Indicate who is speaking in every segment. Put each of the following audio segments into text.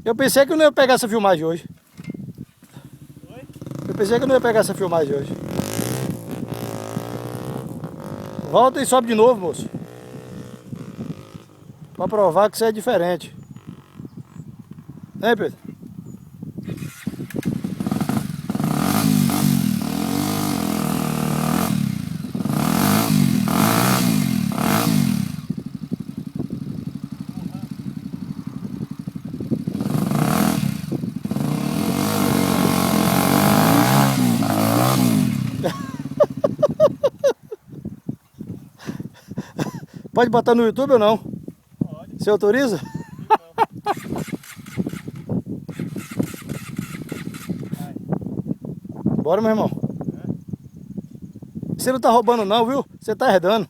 Speaker 1: Eu pensei que eu não ia pegar essa filmagem hoje.
Speaker 2: Oi?
Speaker 1: Eu pensei que eu não ia pegar essa filmagem hoje. Volta e sobe de novo, moço. Pra provar que você é diferente. Hein, Pedro? Pode botar no YouTube ou não?
Speaker 2: Pode.
Speaker 1: Você autoriza?
Speaker 2: Vai.
Speaker 1: Bora, meu irmão. Você não tá roubando não, viu? Você tá herdando.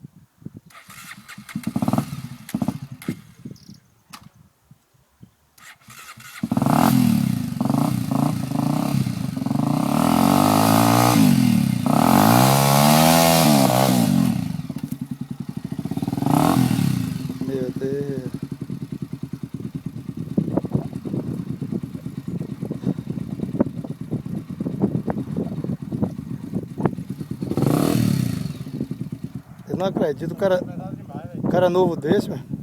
Speaker 1: Meu Deus. Eu não acredito,
Speaker 2: Pesado demais, velho.
Speaker 1: cara novo desse, meu.